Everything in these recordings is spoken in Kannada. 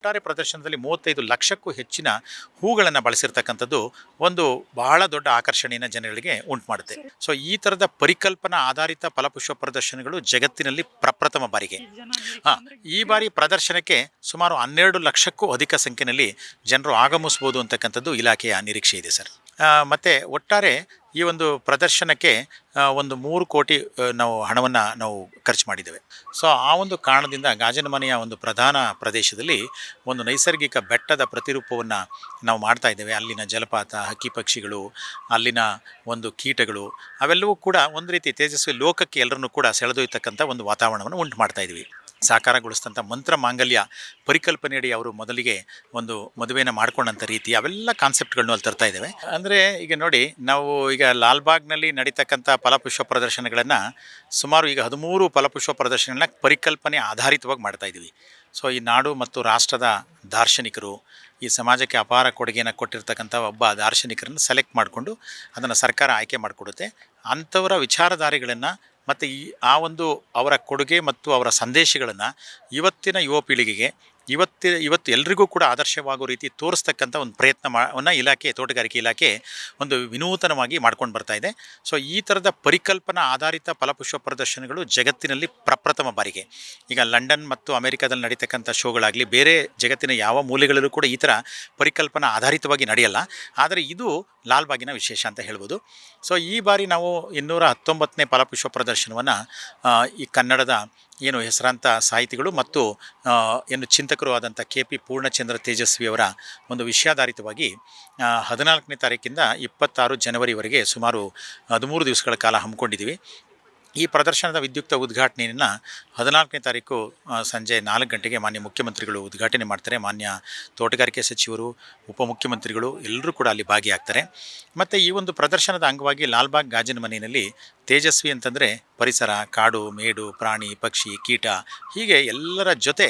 ಒಟ್ಟಾರೆ ಪ್ರದರ್ಶನದಲ್ಲಿ 35 ಲಕ್ಷಕ್ಕೂ ಹೆಚ್ಚಿನ ಹೂಗಳನ್ನು ಬಳಸಿರ್ತಕ್ಕಂಥದ್ದು ಒಂದು ಬಹಳ ದೊಡ್ಡ ಆಕರ್ಷಣೆಯನ್ನು ಜನಗಳಿಗೆ ಉಂಟು ಮಾಡುತ್ತೆ. ಸೊ ಈ ಥರದ ಪರಿಕಲ್ಪನಾ ಆಧಾರಿತ ಫಲಪುಷ್ಪ ಪ್ರದರ್ಶನಗಳು ಜಗತ್ತಿನಲ್ಲಿ ಪ್ರಪ್ರಥಮ ಬಾರಿಗೆ. ಈ ಬಾರಿ ಪ್ರದರ್ಶನಕ್ಕೆ ಸುಮಾರು 12 ಲಕ್ಷಕ್ಕೂ ಅಧಿಕ ಸಂಖ್ಯೆಯಲ್ಲಿ ಜನರು ಆಗಮಿಸಬಹುದು ಅಂತಕ್ಕಂಥದ್ದು ಇಲಾಖೆಯ ನಿರೀಕ್ಷೆ ಇದೆ ಸರ್. ಮತ್ತು ಒಟ್ಟಾರೆ ಈ ಒಂದು ಪ್ರದರ್ಶನಕ್ಕೆ ಒಂದು 3 ಕೋಟಿ ನಾವು ಹಣವನ್ನು ನಾವು ಖರ್ಚು ಮಾಡಿದ್ದೇವೆ. ಸೊ ಆ ಒಂದು ಕಾರಣದಿಂದ ಗಾಜಿನ ಮನೆಯ ಒಂದು ಪ್ರಧಾನ ಪ್ರದೇಶದಲ್ಲಿ ಒಂದು ನೈಸರ್ಗಿಕ ಬೆಟ್ಟದ ಪ್ರತಿರೂಪವನ್ನು ನಾವು ಮಾಡ್ತಾ ಇದ್ದೇವೆ. ಅಲ್ಲಿನ ಜಲಪಾತ, ಹಕ್ಕಿ ಪಕ್ಷಿಗಳು, ಅಲ್ಲಿನ ಒಂದು ಕೀಟಗಳು ಅವೆಲ್ಲವೂ ಕೂಡ ಒಂದು ರೀತಿ ತೇಜಸ್ವಿ ಲೋಕಕ್ಕೆ ಎಲ್ಲರನ್ನೂ ಕೂಡ ಸೆಳೆದೊಯ್ತಕ್ಕಂಥ ಒಂದು ವಾತಾವರಣವನ್ನು ಉಂಟು ಮಾಡ್ತಾ ಇದ್ವಿ. ಸಾಕಾರಗೊಳಿಸಿದಂಥ ಮಂತ್ರ ಮಾಂಗಲ್ಯ ಪರಿಕಲ್ಪನೆಯಡಿ ಅವರು ಮೊದಲಿಗೆ ಒಂದು ಮದುವೆನ ಮಾಡ್ಕೊಂಡಂಥ ರೀತಿ ಅವೆಲ್ಲ ಕಾನ್ಸೆಪ್ಟ್ಗಳನ್ನು ಅಲ್ಲಿ ತರ್ತಾ ಇದ್ದೇವೆ. ಅಂದರೆ ಈಗ ನೋಡಿ, ನಾವು ಈಗ ಲಾಲ್ಬಾಗ್ನಲ್ಲಿ ನಡೀತಕ್ಕಂಥ ಫಲಪುಷ್ಪ ಪ್ರದರ್ಶನಗಳನ್ನು ಸುಮಾರು ಈಗ 13 ಫಲಪುಷ್ಪ ಪ್ರದರ್ಶನಗಳನ್ನ ಪರಿಕಲ್ಪನೆ ಆಧಾರಿತವಾಗಿ ಮಾಡ್ತಾ ಇದ್ದೀವಿ. ಸೊ ಈ ನಾಡು ಮತ್ತು ರಾಷ್ಟ್ರದ ದಾರ್ಶನಿಕರು, ಈ ಸಮಾಜಕ್ಕೆ ಅಪಾರ ಕೊಡುಗೆಯನ್ನು ಕೊಟ್ಟಿರ್ತಕ್ಕಂಥ ಒಬ್ಬ ದಾರ್ಶನಿಕರನ್ನು ಸೆಲೆಕ್ಟ್ ಮಾಡಿಕೊಂಡು ಅದನ್ನು ಸರ್ಕಾರ ಆಯ್ಕೆ ಮಾಡಿಕೊಡುತ್ತೆ. ಅಂಥವರ ವಿಚಾರಧಾರೆಗಳನ್ನು ಮತ್ತು ಆ ಒಂದು ಅವರ ಕೊಡುಗೆ ಮತ್ತು ಅವರ ಸಂದೇಶಗಳನ್ನು ಇವತ್ತಿನ ಯುವ ಪೀಳಿಗೆಗೆ ಇವತ್ತು ಎಲ್ರಿಗೂ ಕೂಡ ಆದರ್ಶವಾಗೋ ರೀತಿ ತೋರಿಸ್ತಕ್ಕಂಥ ಒಂದು ಪ್ರಯತ್ನವನ್ನು ತೋಟಗಾರಿಕೆ ಇಲಾಖೆ ಒಂದು ವಿನೂತನವಾಗಿ ಮಾಡ್ಕೊಂಡು ಬರ್ತಾ ಇದೆ. ಸೊ ಈ ಥರದ ಪರಿಕಲ್ಪನಾ ಆಧಾರಿತ ಫಲಪುಷ್ಪ ಪ್ರದರ್ಶನಗಳು ಜಗತ್ತಿನಲ್ಲಿ ಪ್ರಪ್ರಥಮ ಬಾರಿಗೆ. ಈಗ ಲಂಡನ್ ಮತ್ತು ಅಮೆರಿಕಾದಲ್ಲಿ ನಡೀತಕ್ಕಂಥ ಶೋಗಳಾಗಲಿ, ಬೇರೆ ಜಗತ್ತಿನ ಯಾವ ಮೂಲೆಗಳಲ್ಲೂ ಕೂಡ ಈ ಥರ ಪರಿಕಲ್ಪನಾ ಆಧಾರಿತವಾಗಿ ನಡೆಯಲ್ಲ. ಆದರೆ ಇದು ಲಾಲ್ಬಾಗಿನ ವಿಶೇಷ ಅಂತ ಹೇಳ್ಬೋದು. ಸೊ ಈ ಬಾರಿ ನಾವು 219ನೇ ಫಲಪುಷ್ಪ ಪ್ರದರ್ಶನವನ್ನು ಈ ಕನ್ನಡದ ಹೆಸರಾಂತ ಸಾಹಿತಿಗಳು ಮತ್ತು ಚಿಂತಕರು ಆದಂಥ KP ಪೂರ್ಣಚಂದ್ರ ತೇಜಸ್ವಿಯವರ ಒಂದು ವಿಷಯಾಧಾರಿತವಾಗಿ 14ನೇ ತಾರೀಕಿಂದ 26 ಜನವರಿವರೆಗೆ ಸುಮಾರು 13 ದಿವಸಗಳ ಕಾಲ ಹಮ್ಮಿಕೊಂಡಿದ್ದೀವಿ. ಈ ಪ್ರದರ್ಶನದ ವಿದ್ಯುಕ್ತ ಉದ್ಘಾಟನೆಯನ್ನು 14ನೇ ತಾರೀಕು ಸಂಜೆ 4 ಗಂಟೆಗೆ ಮಾನ್ಯ ಮುಖ್ಯಮಂತ್ರಿಗಳು ಉದ್ಘಾಟನೆ ಮಾಡ್ತಾರೆ. ಮಾನ್ಯ ತೋಟಗಾರಿಕೆ ಸಚಿವರು, ಉಪಮುಖ್ಯಮಂತ್ರಿಗಳು ಎಲ್ಲರೂ ಕೂಡ ಅಲ್ಲಿ ಭಾಗಿಯಾಗ್ತಾರೆ. ಮತ್ತು ಈ ಒಂದು ಪ್ರದರ್ಶನದ ಅಂಗವಾಗಿ ಲಾಲ್ಬಾಗ್ ಗಾಜಿನ ಮನೆಯಲ್ಲಿ ತೇಜಸ್ವಿ ಅಂತಂದರೆ ಪರಿಸರ, ಕಾಡು, ಮೇಡು, ಪ್ರಾಣಿ, ಪಕ್ಷಿ, ಕೀಟ ಹೀಗೆ ಎಲ್ಲರ ಜೊತೆ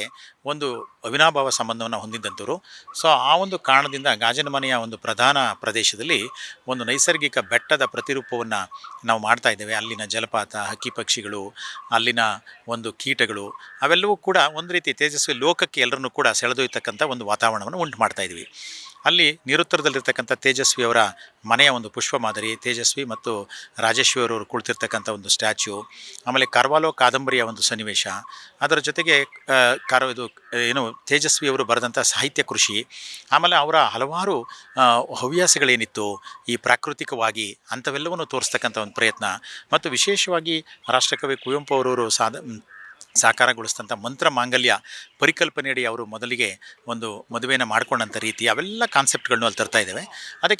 ಒಂದು ಅವಿನಾಭಾವ ಸಂಬಂಧವನ್ನು ಹೊಂದಿದ್ದಂಥವ್ರು. ಸೊ ಆ ಒಂದು ಕಾರಣದಿಂದ ಗಾಜಿನ ಮನೆಯ ಒಂದು ಪ್ರಧಾನ ಪ್ರದೇಶದಲ್ಲಿ ಒಂದು ನೈಸರ್ಗಿಕ ಬೆಟ್ಟದ ಪ್ರತಿರೂಪವನ್ನು ನಾವು ಮಾಡ್ತಾ ಇದ್ದೇವೆ. ಅಲ್ಲಿನ ಜಲಪಾತ, ಹಕ್ಕಿ ಪಕ್ಷಿಗಳು, ಅಲ್ಲಿನ ಒಂದು ಕೀಟಗಳು ಅವೆಲ್ಲವೂ ಕೂಡ ಒಂದು ರೀತಿ ತೇಜಸ್ವಿ ಲೋಕಕ್ಕೆ ಎಲ್ಲರನ್ನೂ ಕೂಡ ಸೆಳೆದೊಯ್ತಕ್ಕಂಥ ಒಂದು ವಾತಾವರಣವನ್ನು ಉಂಟು ಮಾಡ್ತಾ ಇದ್ವಿ. ಅಲ್ಲಿ ನಿರುತ್ತರದಲ್ಲಿರ್ತಕ್ಕಂಥ ತೇಜಸ್ವಿಯವರ ಮನೆಯ ಒಂದು ಪುಷ್ಪ ಮಾದರಿ, ತೇಜಸ್ವಿ ಮತ್ತು ರಾಜೇಶ್ವರವರು ಕುಳಿತಿರ್ತಕ್ಕಂಥ ಒಂದು ಸ್ಟ್ಯಾಚ್ಯೂ, ಆಮೇಲೆ ಕಾರ್ವಾಲೋ ಕಾದಂಬರಿಯ ಒಂದು ಸನ್ನಿವೇಶ, ಅದರ ಜೊತೆಗೆ ತೇಜಸ್ವಿಯವರು ಬರೆದಂಥ ಸಾಹಿತ್ಯ ಕೃಷಿ, ಆಮೇಲೆ ಅವರ ಹಲವಾರು ಹವ್ಯಾಸಗಳೇನಿತ್ತು ಈ ಪ್ರಾಕೃತಿಕವಾಗಿ ಅಂಥವೆಲ್ಲವನ್ನು ತೋರಿಸ್ತಕ್ಕಂಥ ಒಂದು ಪ್ರಯತ್ನ, ಮತ್ತು ವಿಶೇಷವಾಗಿ ರಾಷ್ಟ್ರಕವಿ ಕುವೆಂಪು ಅವರವರು ಸಾಕಾರಗೊಳಿಸಿದಂಥ ಮಂತ್ರ ಮಾಂಗಲ್ಯ ಪರಿಕಲ್ಪನೆಯಡಿ ಅವರು ಮೊದಲಿಗೆ ಒಂದು ಮದುವೆಯನ್ನು ಮಾಡ್ಕೊಂಡಂಥ ರೀತಿ ಅವೆಲ್ಲ ಕಾನ್ಸೆಪ್ಟ್ಗಳನ್ನು ಅಲ್ಲಿ ತರ್ತಾ ಇದ್ದೇವೆ.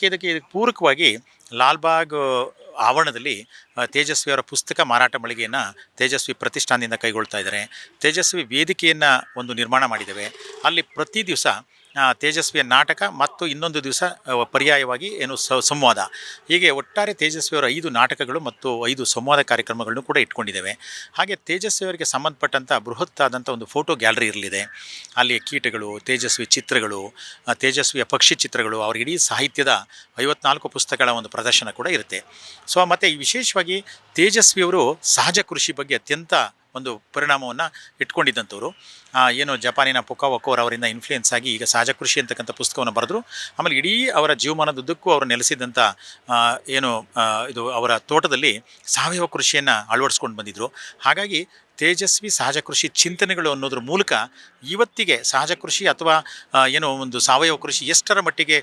ಇದಕ್ಕೆ ಪೂರಕವಾಗಿ ಲಾಲ್ಬಾಗ್ ಆವರಣದಲ್ಲಿ ತೇಜಸ್ವಿಯವರ ಪುಸ್ತಕ ಮಾರಾಟ ಮಳಿಗೆಯನ್ನು ತೇಜಸ್ವಿ ಪ್ರತಿಷ್ಠಾನದಿಂದ ಕೈಗೊಳ್ತಾ ಇದ್ದಾರೆ. ತೇಜಸ್ವಿ ವೇದಿಕೆಯನ್ನು ಒಂದು ನಿರ್ಮಾಣ ಮಾಡಿದ್ದೇವೆ. ಅಲ್ಲಿ ಪ್ರತಿ ದಿವಸ ತೇಜಸ್ವಿಯ ನಾಟಕ ಮತ್ತು ಇನ್ನೊಂದು ದಿವಸ ಪರ್ಯಾಯವಾಗಿ ಸಂವಾದ, ಹೀಗೆ ಒಟ್ಟಾರೆ ತೇಜಸ್ವಿಯವರ 5 ನಾಟಕಗಳು ಮತ್ತು 5 ಸಂವಾದ ಕಾರ್ಯಕ್ರಮಗಳನ್ನು ಕೂಡ ಇಟ್ಕೊಂಡಿದ್ದೇವೆ. ಹಾಗೆ ತೇಜಸ್ವಿಯವರಿಗೆ ಸಂಬಂಧಪಟ್ಟಂಥ ಬೃಹತ್ತಾದಂಥ ಒಂದು ಫೋಟೋ ಗ್ಯಾಲರಿ ಇರಲಿದೆ. ಅಲ್ಲಿ ಕೀಟಗಳು, ತೇಜಸ್ವಿ ಚಿತ್ರಗಳು, ತೇಜಸ್ವಿಯ ಪಕ್ಷಿ ಚಿತ್ರಗಳು, ಅವರ ಇಡೀ ಸಾಹಿತ್ಯದ 54 ಪುಸ್ತಕಗಳ ಒಂದು ಪ್ರದರ್ಶನ ಕೂಡ ಇರುತ್ತೆ. ಸೊ ಮತ್ತು ವಿಶೇಷವಾಗಿ ತೇಜಸ್ವಿಯವರು ಸಹಜ ಕೃಷಿ ಬಗ್ಗೆ ಅತ್ಯಂತ ಒಂದು ಪರಿಣಾಮವನ್ನು ಇಟ್ಕೊಂಡಿದ್ದಂಥವ್ರು. ಜಪಾನಿನ ಪೊಕಾವಕೋರ್ ಅವರಿಂದ ಇನ್ಫ್ಲೂಯೆನ್ಸ್ ಆಗಿ ಈಗ ಸಹಜ ಕೃಷಿ ಅಂತಕ್ಕಂಥ ಪುಸ್ತಕವನ್ನು ಬರೆದ್ರು. ಆಮೇಲೆ ಇಡೀ ಅವರ ಜೀವಮಾನದುದ್ದಕ್ಕೂ ಅವರು ನೆಲೆಸಿದಂಥ ಅವರ ತೋಟದಲ್ಲಿ ಸಾವಯವ ಕೃಷಿಯನ್ನು ಅಳವಡಿಸ್ಕೊಂಡು ಬಂದಿದ್ದರು. ಹಾಗಾಗಿ ತೇಜಸ್ವಿ ಸಹಜ ಕೃಷಿ ಚಿಂತನೆಗಳು ಅನ್ನೋದ್ರ ಮೂಲಕ ಇವತ್ತಿಗೆ ಸಹಜ ಕೃಷಿ ಅಥವಾ ಒಂದು ಸಾವಯವ ಕೃಷಿ ಎಷ್ಟರ ಮಟ್ಟಿಗೆ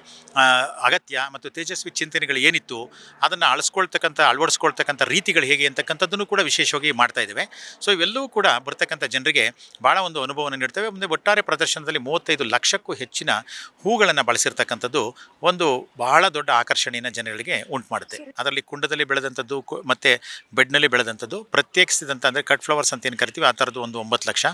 ಅಗತ್ಯ ಮತ್ತು ತೇಜಸ್ವಿ ಚಿಂತನೆಗಳು ಏನಿತ್ತು ಅದನ್ನು ಅಳವಡಿಸ್ಕೊಳ್ತಕ್ಕಂಥ ರೀತಿಗಳು ಹೇಗೆ ಅಂತಕ್ಕಂಥದ್ದನ್ನು ಕೂಡ ವಿಶೇಷವಾಗಿ ಮಾಡ್ತಾ ಇದ್ದೇವೆ. ಸೊ ಇವೆಲ್ಲವೂ ಕೂಡ ಬರ್ತಕ್ಕಂಥ ಜನರಿಗೆ ಭಾಳ ಒಂದು ಅನುಭವವನ್ನು ನೀಡ್ತವೆ. ಒಂದು ಒಟ್ಟಾರೆ ಪ್ರದರ್ಶನದಲ್ಲಿ 35 ಲಕ್ಷಕ್ಕೂ ಹೆಚ್ಚಿನ ಹೂಗಳನ್ನು ಬಳಸಿರ್ತಕ್ಕಂಥದ್ದು ಒಂದು ಬಹಳ ದೊಡ್ಡ ಆಕರ್ಷಣೆಯನ್ನು ಜನಗಳಿಗೆ ಉಂಟು ಮಾಡುತ್ತೆ. ಅದರಲ್ಲಿ ಕುಂಡದಲ್ಲಿ ಬೆಳೆದಂಥದ್ದು ಮತ್ತು ಬೆಡ್ನಲ್ಲಿ ಬೆಳೆದಂಥದ್ದು, ಪ್ರತ್ಯೇಕಿಸಿದಂಥ ಅಂದರೆ ಕಟ್ ಫ್ಲವರ್ಸ್ ಅಂತ ಏನು ಕರಿತೀವಿ ಆ ಥರದ್ದು ಒಂದು 9 ಲಕ್ಷ.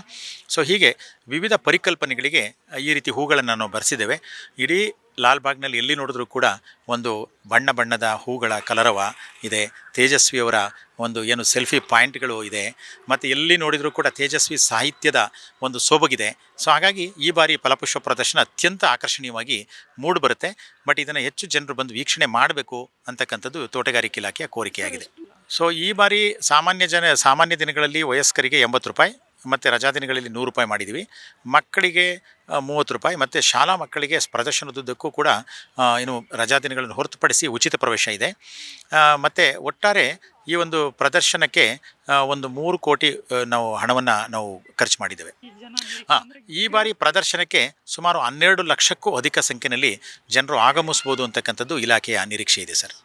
ಸೊ ಹೀಗೆ ವಿವಿಧ ಪರಿಕಲ್ಪನೆಗಳಿಗೆ ಈ ರೀತಿ ಹೂಗಳನ್ನು ನಾವು ಬರೆಸಿದ್ದೇವೆ. ಇಡೀ ಲಾಲ್ಬಾಗ್ನಲ್ಲಿ ಎಲ್ಲಿ ನೋಡಿದ್ರೂ ಕೂಡ ಒಂದು ಬಣ್ಣ ಬಣ್ಣದ ಹೂಗಳ ಕಲರವ ಇದೆ. ತೇಜಸ್ವಿಯವರ ಒಂದು ಸೆಲ್ಫಿ ಪಾಯಿಂಟ್ಗಳು ಇದೆ. ಮತ್ತು ಎಲ್ಲಿ ನೋಡಿದರೂ ಕೂಡ ತೇಜಸ್ವಿ ಸಾಹಿತ್ಯದ ಒಂದು ಸೊಬಗಿದೆ. ಸೊ ಹಾಗಾಗಿ ಈ ಬಾರಿ ಫಲಪುಷ್ಪ ಪ್ರದರ್ಶನ ಅತ್ಯಂತ ಆಕರ್ಷಣೀಯವಾಗಿ ಮೂಡಿಬರುತ್ತೆ. ಬಟ್ ಇದನ್ನು ಹೆಚ್ಚು ಜನರು ಬಂದು ವೀಕ್ಷಣೆ ಮಾಡಬೇಕು ಅಂತಕ್ಕಂಥದ್ದು ತೋಟಗಾರಿಕೆ ಇಲಾಖೆಯ ಕೋರಿಕೆಯಾಗಿದೆ. ಸೊ ಈ ಬಾರಿ ಸಾಮಾನ್ಯ ದಿನಗಳಲ್ಲಿ ವಯಸ್ಕರಿಗೆ 80 ರೂಪಾಯಿ, ಮತ್ತು ರಜಾದಿನಗಳಲ್ಲಿ ₹100 ಮಾಡಿದ್ದೀವಿ. ಮಕ್ಕಳಿಗೆ ₹30 ಮತ್ತು ಶಾಲಾ ಮಕ್ಕಳಿಗೆ ಪ್ರದರ್ಶನದುದ್ದಕ್ಕೂ ಕೂಡ ಏನು ರಜಾದಿನಗಳನ್ನು ಹೊರತುಪಡಿಸಿ ಉಚಿತ ಪ್ರವೇಶ ಇದೆ. ಮತ್ತು ಒಟ್ಟಾರೆ ಈ ಒಂದು ಪ್ರದರ್ಶನಕ್ಕೆ ಒಂದು 3 ಕೋಟಿ ನಾವು ಹಣವನ್ನು ನಾವು ಖರ್ಚು ಮಾಡಿದ್ದೇವೆ. ಈ ಬಾರಿ ಪ್ರದರ್ಶನಕ್ಕೆ ಸುಮಾರು 12 ಲಕ್ಷಕ್ಕೂ ಅಧಿಕ ಸಂಖ್ಯೆಯಲ್ಲಿ ಜನರು ಆಗಮಿಸ್ಬೋದು ಅಂತಕ್ಕಂಥದ್ದು ಇಲಾಖೆಯ ನಿರೀಕ್ಷೆ ಇದೆ ಸರ್.